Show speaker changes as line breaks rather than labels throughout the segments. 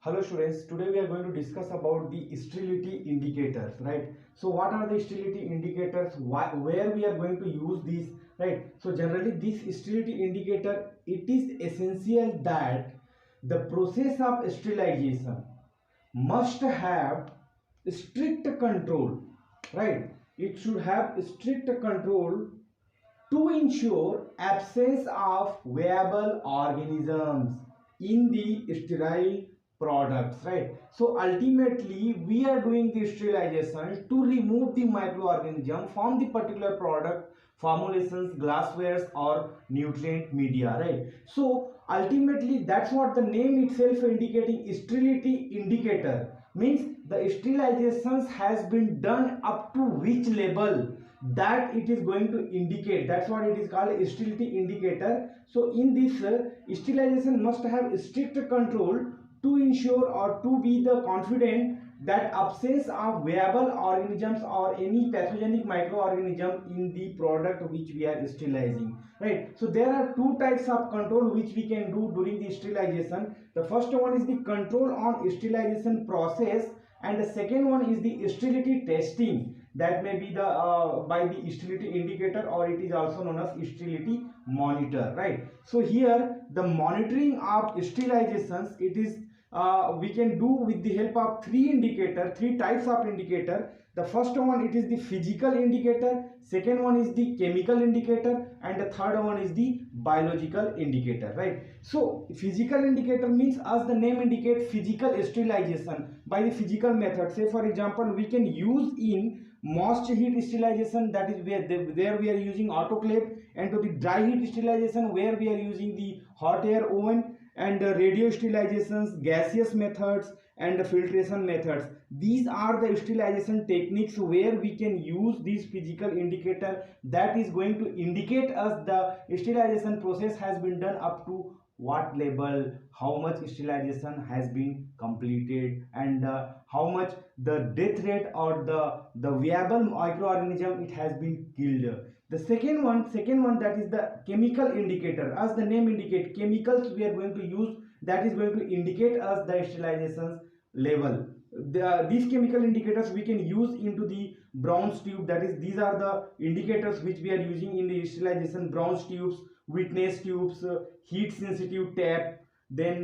Hello students, today we are going to discuss about the sterility indicators, right? So what are the sterility indicators, where we are going to use these, right? So generally this sterility indicator, it is essential that the process of sterilization must have strict control, right? It should have strict control to ensure absence of viable organisms in the sterile products, right? So ultimately we are doing the sterilization to remove the microorganism from the particular product formulations, glasswares or nutrient media, right? So ultimately that's what the name itself indicating. Sterility indicator means the sterilizations has been done up to which level that it is going to indicate. That's what it is called, a sterility indicator. So in this sterilization must have strict control to ensure or to be the confident that absence of viable organisms or any pathogenic microorganism in the product which we are sterilizing, right? So there are two types of control which we can do during the sterilization. The first one is the control on sterilization process, and the second one is the sterility testing. That may be the by the sterility indicator, or it is also known as sterility monitor, right? So here the monitoring of sterilizations, it is we can do with the help of three types of indicator. The first one, it is the physical indicator, second one is the chemical indicator, and the third one is the biological indicator, right? So physical indicator means, as the name indicates, physical sterilization by the physical method. Say for example, we can use in moist heat sterilization, that is where we are using autoclave, and to the dry heat sterilization where we are using the hot air oven, and radio sterilizations, gaseous methods, and filtration methods. These are the sterilization techniques where we can use this physical indicator that is going to indicate us the sterilization process has been done up to what level, how much sterilization has been completed, and how much the death rate or the viable microorganism it has been killed. The second one, that is the chemical indicator. As the name indicate, chemicals we are going to use, that is going to indicate us the sterilizations level. These chemical indicators we can use into the Brown's tube, that is these are the indicators which we are using in the sterilization: Brown's tubes, witness tubes, heat sensitive tap, then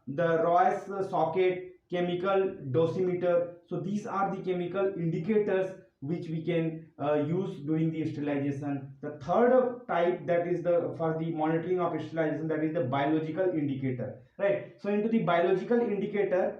the Royce socket, chemical dosimeter. So these are the chemical indicators which we can use during the sterilization. The third type, that is the for the monitoring of sterilization, that is the biological indicator, right? So into the biological indicator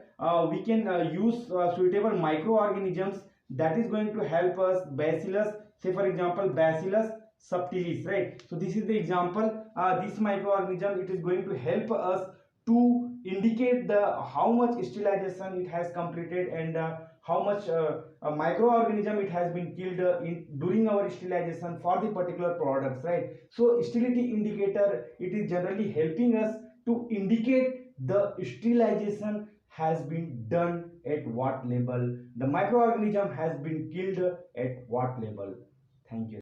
we can use suitable microorganisms that is going to help us. Bacillus, say for example Bacillus subtilis, right? So this is the example. This microorganism, it is going to help us to indicate the how much sterilization it has completed, and how much a microorganism it has been killed in during our sterilization for the particular products, right? So sterility indicator, it is generally helping us to indicate the sterilization has been done at what level, the microorganism has been killed at what level. Thank you.